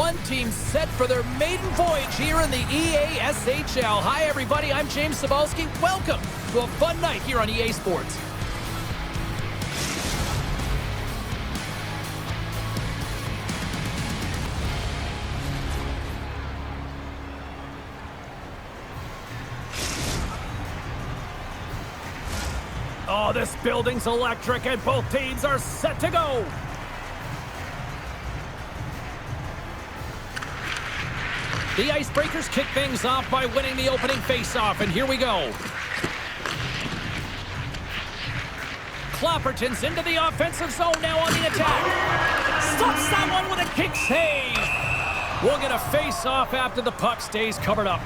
One team set for their maiden voyage here in the EASHL. Hi, everybody. I'm James Cebulski. Welcome to a fun night here on EA Sports. Oh, this building's electric, and both teams are set to go. The Icebreakers kick things off by winning the opening faceoff, and here we go. Clapperton's into the offensive zone now on the attack. Stops that one with a kick save. We'll get a face-off after the puck stays covered up.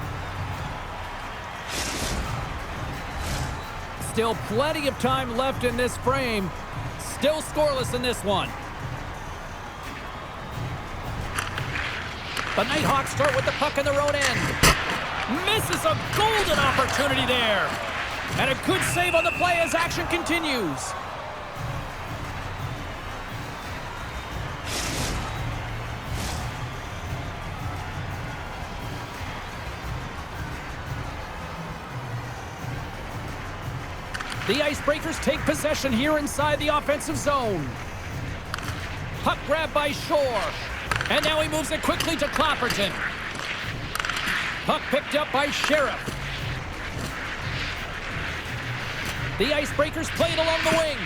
Still plenty of time left in this frame. Still scoreless in this one. The Nighthawks start with the puck in their own end. Misses a golden opportunity there. And a good save on the play as action continues. The Icebreakers take possession here inside the offensive zone. Puck grab by Shore. And now he moves it quickly to Clapperton. Puck picked up by Sheriff. The Icebreakers play it along the wing.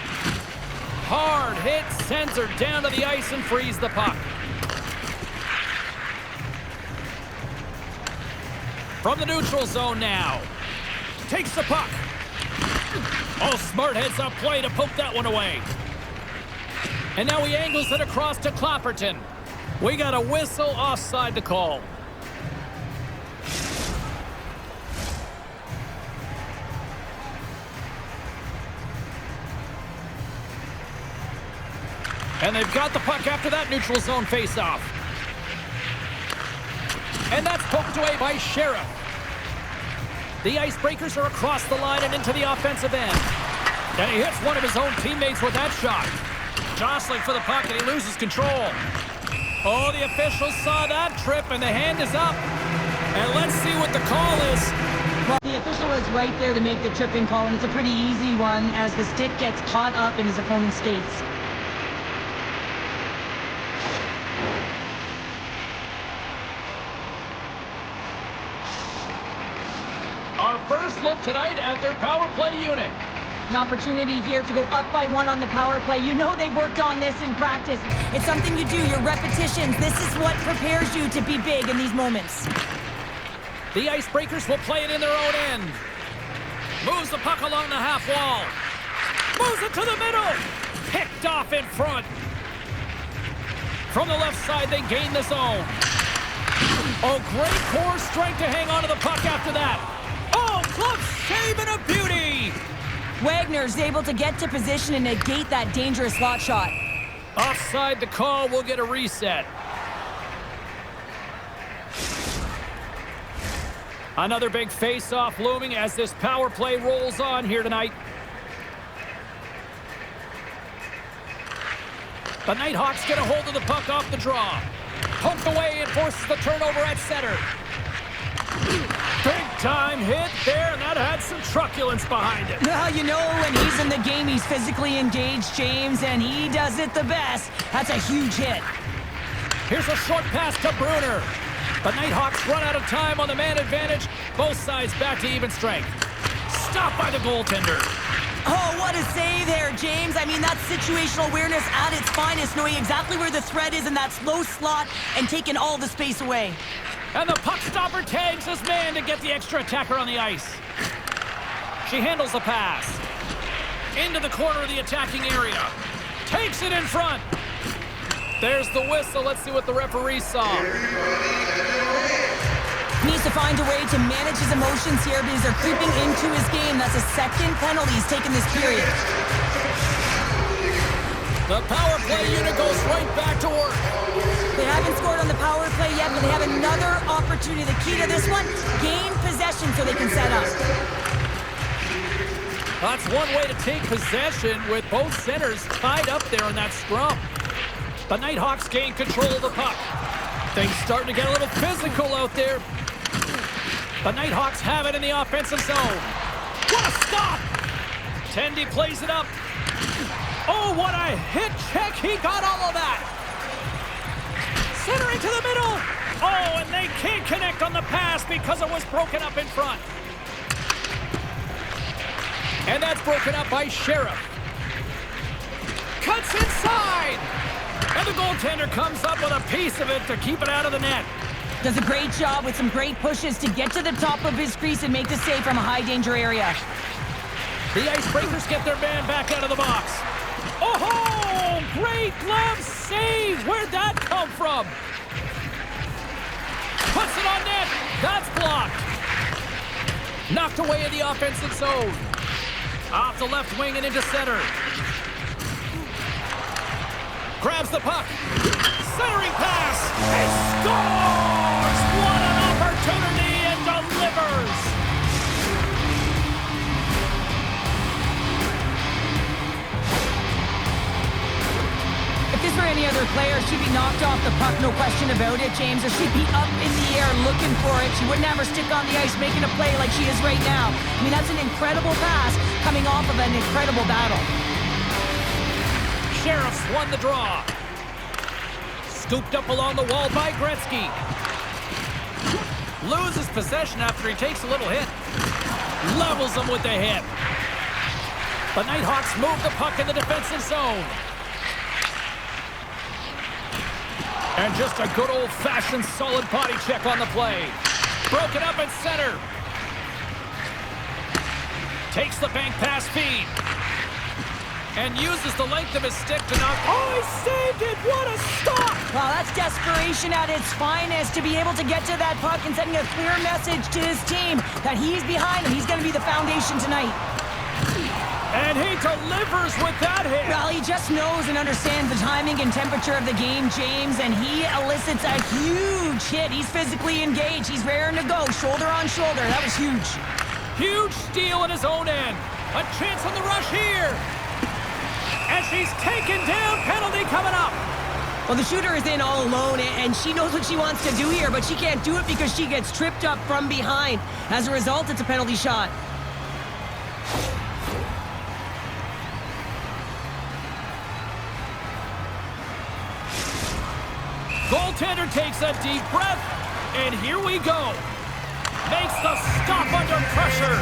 Hard hit sends her down to the ice and frees the puck. From the neutral zone now. Takes the puck. Oh, smart heads up play to poke that one away. And now he angles it across to Clapperton. We got a whistle offside to call. And they've got the puck after that neutral zone faceoff. And that's poked away by Sheriff. The Icebreakers are across the line and into the offensive end. And he hits one of his own teammates with that shot. Jostling for the puck and he loses control. Oh, the officials saw that trip, and the hand is up. And let's see what the call is. Well, the official is right there to make the tripping call, and it's a pretty easy one as the stick gets caught up in his opponent's skates. Our first look tonight at their power play unit. An opportunity here to go up by one on the power play. You know they worked on this in practice. It's something you do, your repetitions. This is what prepares you to be big in these moments. The Icebreakers will play it in their own end. Moves the puck along the half wall. Moves it to the middle. Picked off in front. From the left side, they gain the zone. Oh, great core strength to hang on to the puck after that. Oh, glove save and a beauty. Wagner's able to get to position and negate that dangerous slot shot. Offside the call, we'll get a reset. Another big face-off looming as this power play rolls on here tonight. The Nighthawks get a hold of the puck off the draw. Poked away and forces the turnover at center. Big time hit there, and that had some truculence behind it. Well, you know, when he's in the game, he's physically engaged, James, and he does it the best. That's a huge hit. Here's a short pass to Bruner. The Nighthawks run out of time on the man advantage. Both sides back to even strength. Stopped by the goaltender. Oh, what a save there, James. I mean, that's situational awareness at its finest, knowing exactly where the threat is in that slow slot and taking all the space away. And the puck stopper tags his man to get the extra attacker on the ice. She handles the pass. Into the corner of the attacking area. Takes it in front. There's the whistle. Let's see what the referee saw. Needs to find a way to manage his emotions here because they're creeping into his game. That's a second penalty he's taken this period. The power play unit goes right back to work. They haven't scored on the power play yet, but they have another opportunity. The key to this one, gain possession so they can set up. That's one way to take possession with both centers tied up there in that scrum. The Nighthawks gain control of the puck. Things starting to get a little physical out there. The Nighthawks have it in the offensive zone. What a stop! Tendy plays it up. Oh, what a hit check. He got all of that. Centering to the middle. Oh, and they can't connect on the pass because it was broken up in front. And that's broken up by Sheriff. Cuts inside. And the goaltender comes up with a piece of it to keep it out of the net. Does a great job with some great pushes to get to the top of his crease and make the save from a high-danger area. The Icebreakers get their man back out of the box. Oh, great glove save. Where'd that come from? Puts it on net. That's blocked. Knocked away in the offensive zone. Off the left wing and into center. Grabs the puck. Centering pass. And scores! What an opportunity and delivers! If this were any other player, she'd be knocked off the puck, no question about it, James. Or she'd be up in the air looking for it. She wouldn't have her stick on the ice making a play like she is right now. I mean, that's an incredible pass coming off of an incredible battle. Sheriffs won the draw. Scooped up along the wall by Gretzky. Loses possession after he takes a little hit. Levels him with the hit. The Nighthawks move the puck in the defensive zone. And just a good old-fashioned solid body check on the play. Broken up in center. Takes the bank pass feed. And uses the length of his stick to knock. Oh, he saved it! What a stop! Well, that's desperation at its finest to be able to get to that puck and sending a clear message to his team that he's behind him. He's going to be the foundation tonight. And he delivers with that hit. Well, he just knows and understands the timing and temperature of the game, James, and he elicits a huge hit. He's physically engaged. He's raring to go, shoulder on shoulder. That was huge. Huge steal in his own end. A chance on the rush here. And she's taken down. Penalty coming up. Well, the shooter is in all alone, and she knows what she wants to do here, but she can't do it because she gets tripped up from behind. As a result, it's a penalty shot. Goaltender takes a deep breath, and here we go. Makes the stop under pressure.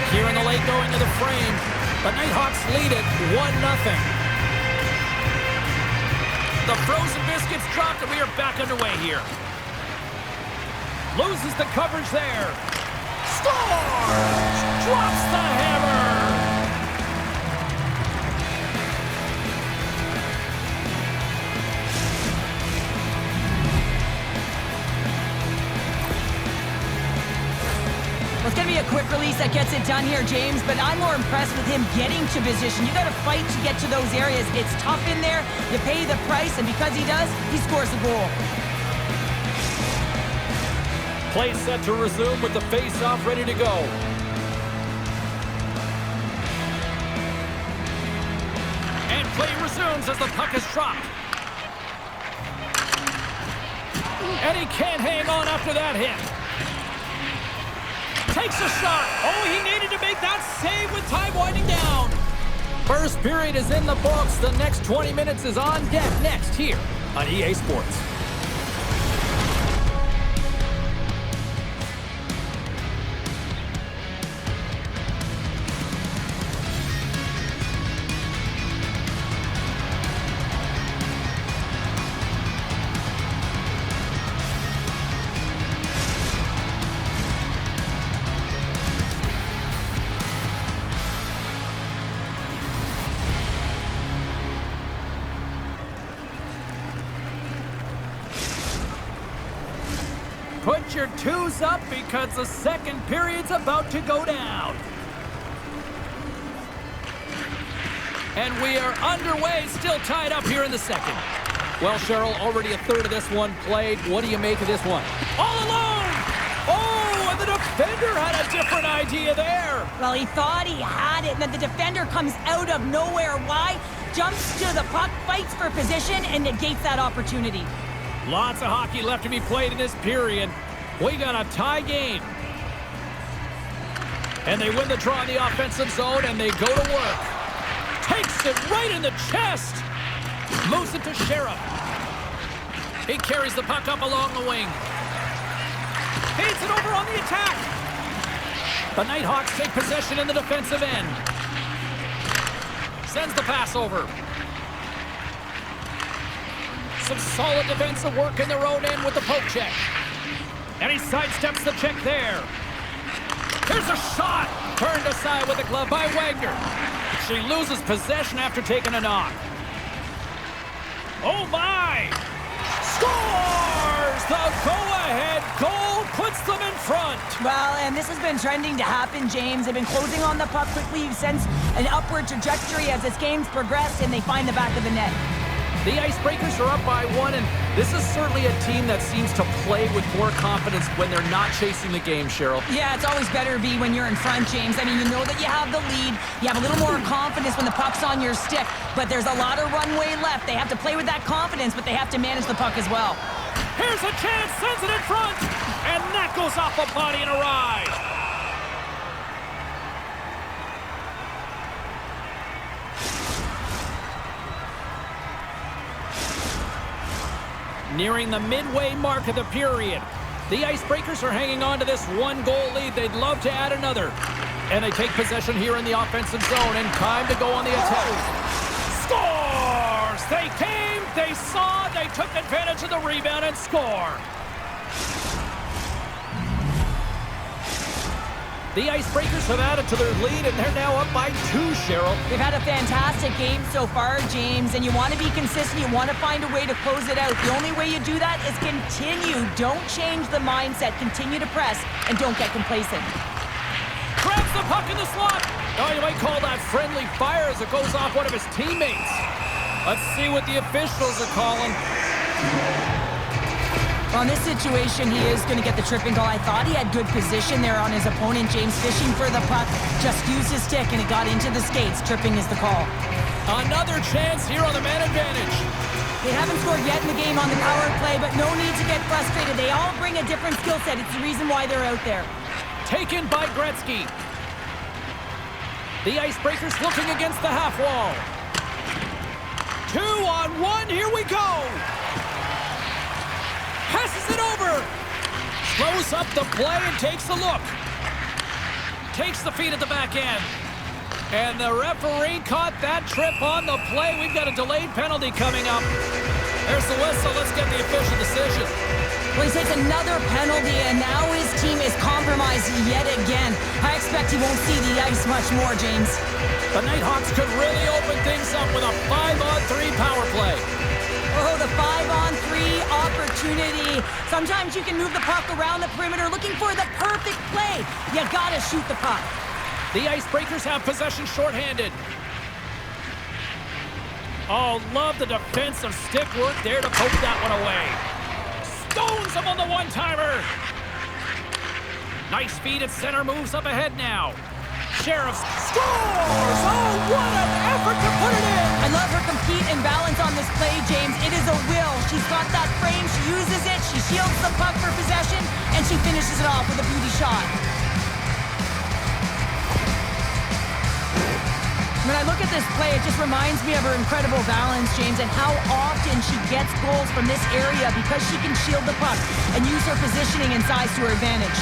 Here in the late going to the frame, the Nighthawks lead it 1-0. The frozen biscuits dropped, and we are back underway here. Loses the coverage there. Scores! Drops the hammer! Well, it's going to be a quick release that gets it done here, James, but I'm more impressed with him getting to position. You got to fight to get to those areas. It's tough in there. You pay the price, and because he does, he scores a goal. Play set to resume with the face-off ready to go. And play resumes as the puck is dropped. And he can't hang on after that hit. Takes a shot. Oh, he needed to make that save with time winding down. First period is in the books. The next 20 minutes is on deck next here on EA Sports. Put your twos up because the second period's about to go down. And we are underway, still tied up here in the second. Well, Cheryl, already a third of this one played. What do you make of this one? All alone! Oh, and the defender had a different idea there. Well, he thought he had it, and then the defender comes out of nowhere. Why? jumps to the puck, fights for position, and negates that opportunity. Lots of hockey left to be played in this period. We got a tie game. And they win the draw in the offensive zone, and they go to work. Takes it right in the chest. Moves it to Sheriff. He carries the puck up along the wing. Feeds it over on the attack. The Nighthawks take possession in the defensive end. Sends the pass over. Some solid defensive work in their own end with the poke check. And he sidesteps the check there. Here's a shot. Turned aside with the glove by Wagner. She loses possession after taking a knock. Oh my! Scores! The go-ahead goal puts them in front. Well, and this has been trending to happen, James. They've been closing on the puck quickly. You've sensed an upward trajectory as this game's progressed, and they find the back of the net. The Icebreakers are up by 1, and this is certainly a team that seems to play with more confidence when they're not chasing the game, Cheryl. Yeah, it's always better to be when you're in front, James. I mean, you know that you have the lead. You have a little more confidence when the puck's on your stick, but there's a lot of runway left. They have to play with that confidence, but they have to manage the puck as well. Here's a chance, sends it in front, and that goes off a body and a ride. Nearing the midway mark of the period. The Icebreakers are hanging on to this 1-goal lead. They'd love to add another. And they take possession here in the offensive zone, and time to go on the attack. Scores! They came, they saw, they took advantage of the rebound and score. The Icebreakers have added to their lead, and they're now up by 2, Cheryl. They've had a fantastic game so far, James, and you want to be consistent. You want to find a way to close it out. The only way you do that is continue. Don't change the mindset. Continue to press, and don't get complacent. Grabs the puck in the slot. Oh, you might call that friendly fire as it goes off one of his teammates. Let's see what the officials are calling. Well, in this situation, he is going to get the tripping goal. I thought he had good position there on his opponent. James fishing for the puck, just used his stick, and it got into the skates. Tripping is the call. Another chance here on the man advantage. They haven't scored yet in the game on the power play, but no need to get frustrated. They all bring a different skill set. It's the reason why they're out there. Taken by Gretzky. The Icebreakers looking against the half wall. 2-on-1, here we go. Passes it over. Slows up the play and takes a look. Takes the feed at the back end. And the referee caught that trip on the play. We've got a delayed penalty coming up. There's the whistle. Let's get the official decision. Well, he takes another penalty, and now his team is compromised yet again. I expect he won't see the ice much more, James. The Nighthawks could really open things up with a 5-on-3 power play. Oh, the 5-on-3 opportunity. Sometimes you can move the puck around the perimeter looking for the perfect play. You gotta shoot the puck. The Icebreakers have possession shorthanded. Oh, love the defensive stick work there to poke that one away. Stones him on the one-timer. Nice feed at center, moves up ahead now. Sheriff scores! Oh, what an effort to put it in! I love her compete and balance on this play, James. It is a will. She's got that frame, she uses it, she shields the puck for possession, and she finishes it off with a beauty shot. When I look at this play, it just reminds me of her incredible balance, James, and how often she gets goals from this area because she can shield the puck and use her positioning and size to her advantage.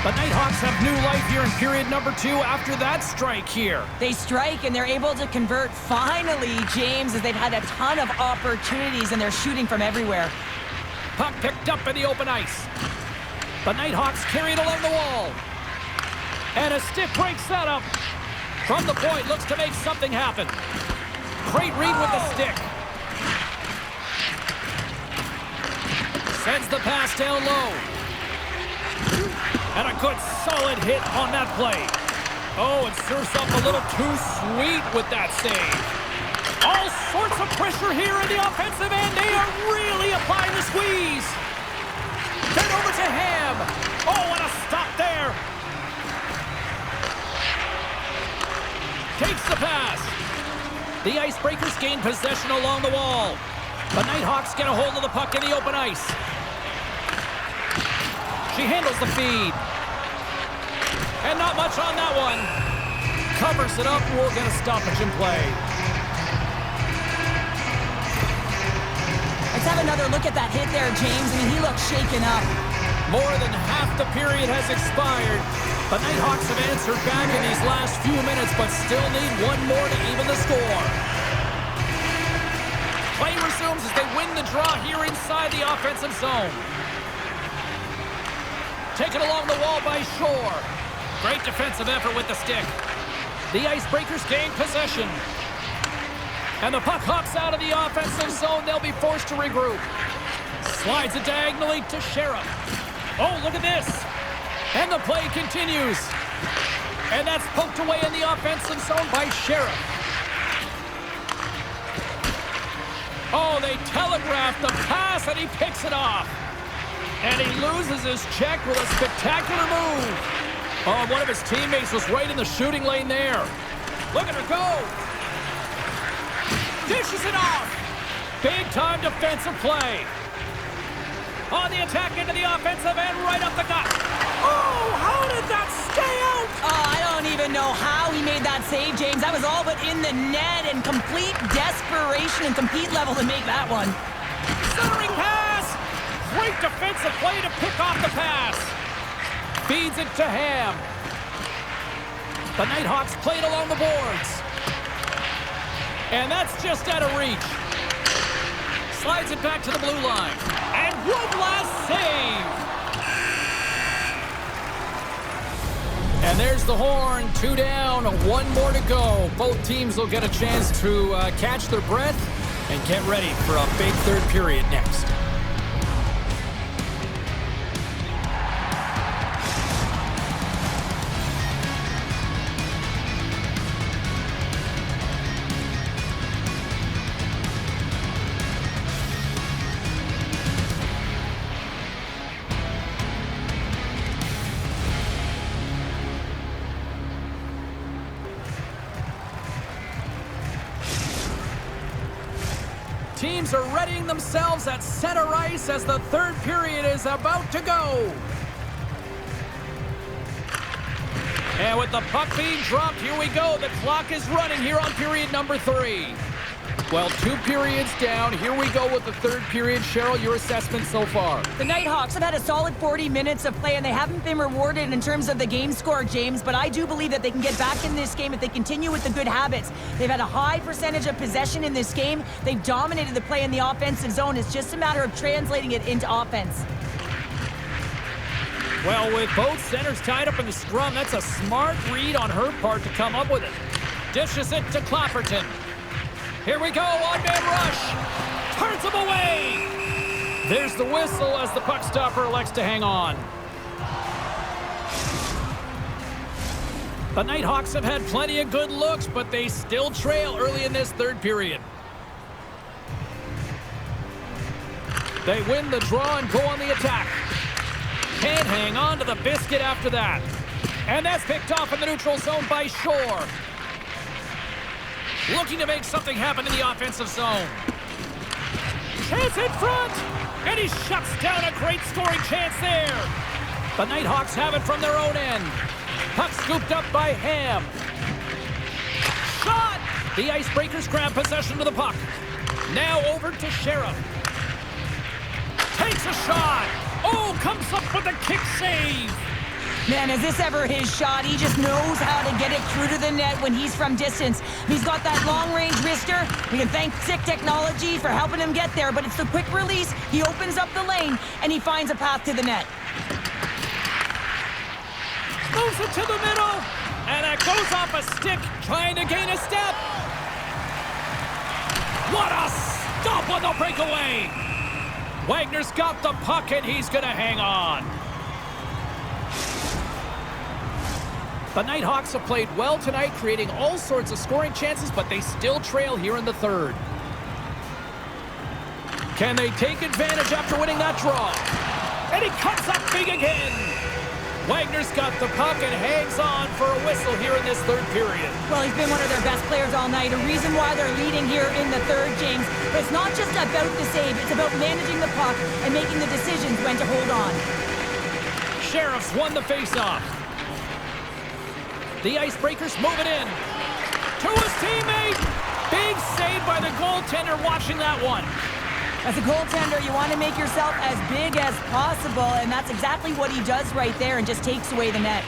The Nighthawks have new life here in period number 2 after that strike here. They strike, and they're able to convert finally, James, as they've had a ton of opportunities, and they're shooting from everywhere. Puck picked up in the open ice. The Nighthawks carry it along the wall. And a stick breaks that up. From the point, looks to make something happen. Great read with the stick. Sends the pass down low. And a good solid hit on that play. Oh, and serves up a little too sweet with that save. All sorts of pressure here in the offensive end. They are really applying the squeeze. Then over to Ham. Oh, and a stop there. Takes the pass. The Icebreakers gain possession along the wall. The Nighthawks get a hold of the puck in the open ice. She handles the feed. And not much on that one. Covers it up. We'll get a stoppage in play. Let's have another look at that hit there, James. I mean, he looks shaken up. More than half the period has expired. The Nighthawks have answered back in these last few minutes, but still need one more to even the score. Play resumes as they win the draw here inside the offensive zone. Taken along the wall by Shore. Great defensive effort with the stick. The Icebreakers gain possession. And the puck hops out of the offensive zone. They'll be forced to regroup. Slides it diagonally to Sheriff. Oh, look at this. And the play continues. And that's poked away in the offensive zone by Sheriff. Oh, they telegraph the pass, and he picks it off. And he loses his check with a spectacular move. Oh, one of his teammates was right in the shooting lane there. Look at her go. Dishes it off. Big-time defensive play. On the attack into the offensive end, right up the gut. Oh, how did that stay out? Oh, I don't even know how he made that save, James. That was all but in the net, and complete desperation and compete level to make that one. Centering pass. Great defensive play to pick off the pass. Feeds it to Ham. The Nighthawks played along the boards. And that's just out of reach. Slides it back to the blue line. And one last save. And there's the horn. 2 down, 1 more to go. Both teams will get a chance to catch their breath and get ready for a big third period next. Teams are readying themselves at center ice as the third period is about to go. And with the puck being dropped, here we go. The clock is running here on period number 3. Well, 2 periods down. Here we go with the third period. Cheryl, your assessment so far? The Nighthawks have had a solid 40 minutes of play, and they haven't been rewarded in terms of the game score, James, but I do believe that they can get back in this game if they continue with the good habits. They've had a high percentage of possession in this game. They've dominated the play in the offensive zone. It's just a matter of translating it into offense. Well, with both centers tied up in the scrum, that's a smart read on her part to come up with it. Dishes it to Clapperton. Here we go, on-man rush. Turns him away. There's the whistle as the puck stopper elects to hang on. The Nighthawks have had plenty of good looks, but they still trail early in this third period. They win the draw and go on the attack. Can't hang on to the biscuit after that. And that's picked off in the neutral zone by Shore. Looking to make something happen in the offensive zone. Chance in front! And he shuts down a great scoring chance there. The Nighthawks have it from their own end. Puck scooped up by Ham. Shot! The Icebreakers grab possession of the puck. Now over to Sheriff. Takes a shot. Oh, comes up with a kick save. Man, is this ever his shot? He just knows how to get it through to the net when he's from distance. He's got that long-range wrister. We can thank Sick Technology for helping him get there, but it's the quick release. He opens up the lane, and he finds a path to the net. Moves it to the middle, and it goes off a stick, trying to gain a step. What a stop on the breakaway. Wagner's got the puck, and he's going to hang on. The Nighthawks have played well tonight, creating all sorts of scoring chances, but they still trail here in the third. Can they take advantage after winning that draw? And he comes up big again. Wagner's got the puck and hangs on for a whistle here in this third period. Well, he's been one of their best players all night. A reason why they're leading here in the third, James. But it's not just about the save. It's about managing the puck and making the decisions when to hold on. Sheriffs won the faceoff. The Icebreakers move it in. To his teammate. Big save by the goaltender watching that one. As a goaltender, you want to make yourself as big as possible, and that's exactly what he does right there and just takes away the net.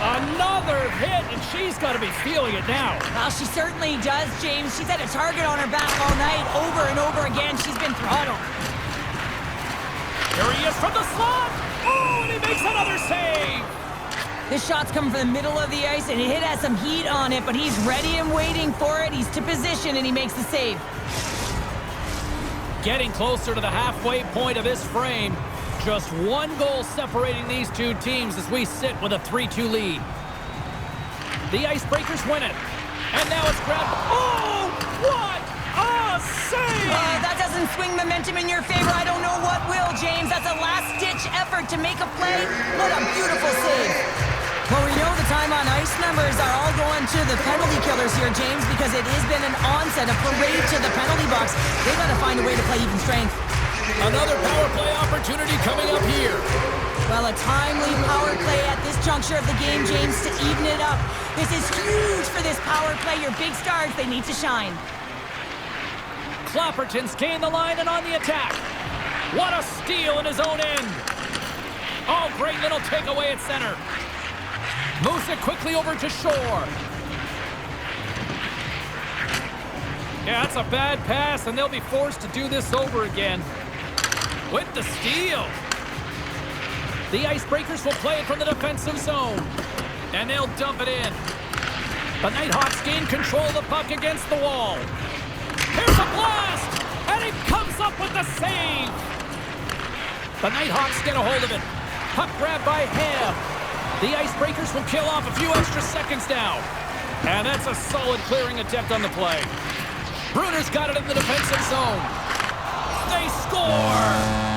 Another hit, and she's got to be feeling it now. Well, she certainly does, James. She's had a target on her back all night, over and over again. She's been throttled. Here he is from the slot. Oh, and he makes another save. This shot's coming from the middle of the ice, and it has some heat on it, but he's ready and waiting for it. He's to position, and he makes the save. Getting closer to the halfway point of this frame. Just one goal separating these two teams as we sit with a 3-2 lead. The Icebreakers win it. And now it's grabbed. Oh, what a save! That doesn't swing momentum in your favor. I don't know what will, James. That's a last-ditch effort to make a play. What a beautiful save. Well, we know the time on ice numbers are all going to the penalty killers here, James, because it has been an onset, a parade to the penalty box. They've got to find a way to play even strength. Another power play opportunity coming up here. Well, a timely power play at this juncture of the game, James, to even it up. This is huge for this power play. Your big stars, they need to shine. Clapperton's gained the line and on the attack. What a steal in his own end. Oh, great little takeaway at center. Moves it quickly over to shore. Yeah, that's a bad pass, and they'll be forced to do this over again. With the steal. The Icebreakers will play it from the defensive zone. And they'll dump it in. The Nighthawks gain control of the puck against the wall. Here's a blast! And he comes up with the save! The Nighthawks get a hold of it. Puck grabbed by Ham. The Icebreakers will kill off a few extra seconds now. And that's a solid clearing attempt on the play. Bruner's got it in the defensive zone. They score!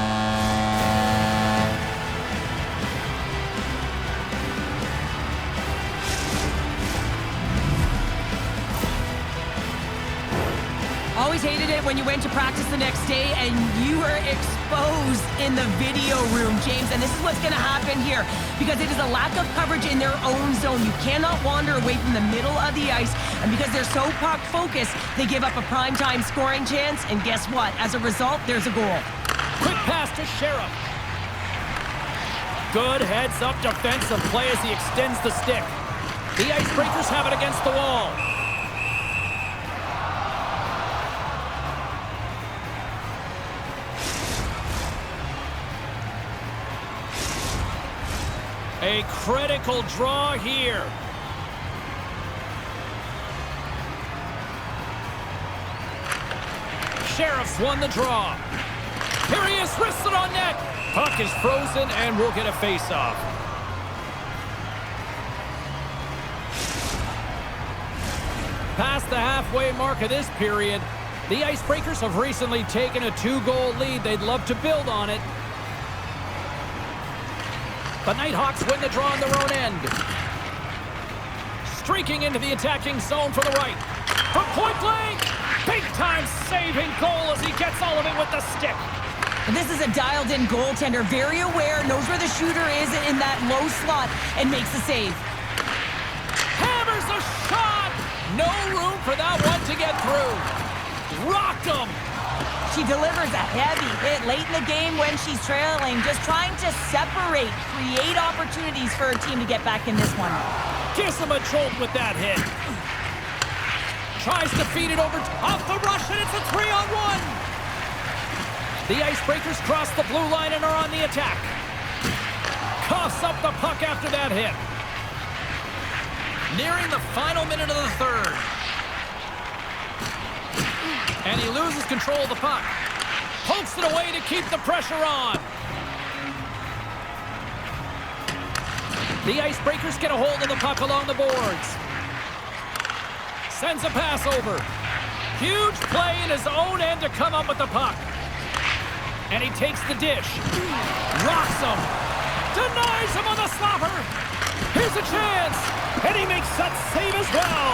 Always hated it when you went to practice the next day and you were exposed in the video room, James. And this is what's going to happen here because it is a lack of coverage in their own zone. You cannot wander away from the middle of the ice. And because they're so puck-focused, they give up a primetime scoring chance. And guess what? As a result, there's a goal. Quick pass to Sheriff. Good heads-up defensive play as he extends the stick. The Icebreakers have it against the wall. A critical draw here. Sheriffs won the draw. Here he is, wristed on net. Puck is frozen and we'll get a face-off. Past the halfway mark of this period, the Icebreakers have recently taken a 2-goal lead. They'd love to build on it. The Nighthawks win the draw on their own end. Streaking into the attacking zone from the right. From point blank, big-time saving goal as he gets all of it with the stick. And this is a dialed-in goaltender, very aware, knows where the shooter is in that low slot, and makes the save. Hammers a shot! No room for that one to get through. Rocked him! She delivers a heavy hit late in the game when she's trailing, just trying to separate, create opportunities for her team to get back in this one. Gives him a jolt with that hit. Tries to feed it over off the rush, and it's a 3-on-1. The Icebreakers cross the blue line and are on the attack. Coughs up the puck after that hit. Nearing the final minute of the third. And he loses control of the puck. Pokes it away to keep the pressure on. The Icebreakers get a hold of the puck along the boards. Sends a pass over. Huge play in his own end to come up with the puck. And he takes the dish. Rocks him. Denies him on the slapper. Here's a chance. And he makes that save as well.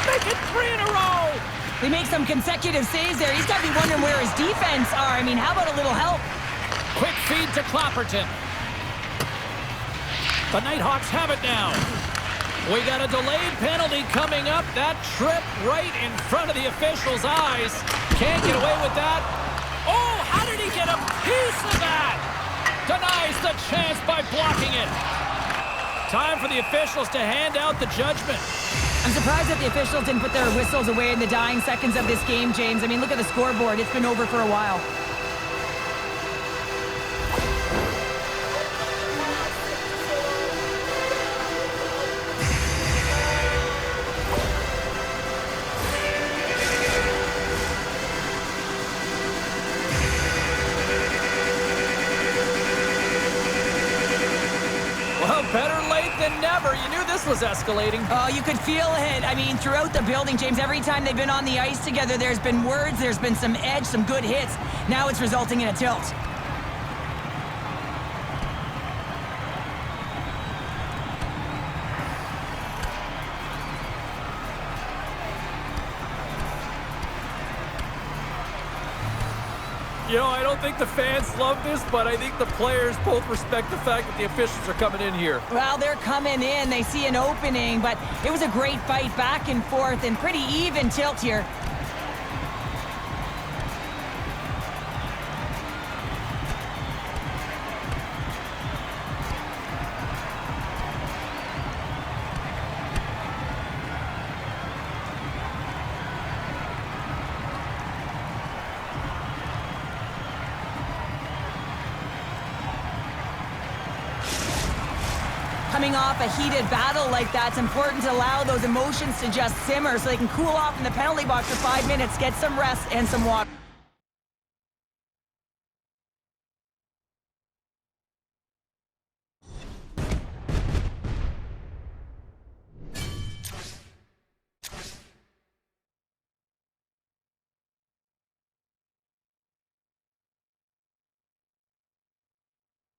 Make it 3 in a row. They make some consecutive saves there. He's got to be wondering where his defense are. I mean, how about a little help? Quick feed to Clapperton. The Nighthawks have it now. We got a delayed penalty coming up. That trip right in front of the official's eyes. Can't get away with that. Oh, how did he get a piece of that? Denies the chance by blocking it. Time for the officials to hand out the judgment. I'm surprised that the officials didn't put their whistles away in the dying seconds of this game, James. I mean, look at the scoreboard. It's been over for a while. Better late than never. You knew this was escalating. Oh, you could feel it. I mean, throughout the building, James, every time they've been on the ice together, there's been words, there's been some edge, some good hits. Now it's resulting in a tilt. You know, I don't think the fans love this, but I think the players both respect the fact that the officials are coming in here. Well, they're coming in. They see an opening, but it was a great fight back and forth and pretty even tilt here. Coming off a heated battle like that, it's important to allow those emotions to just simmer so they can cool off in the penalty box for 5 minutes, get some rest and some water.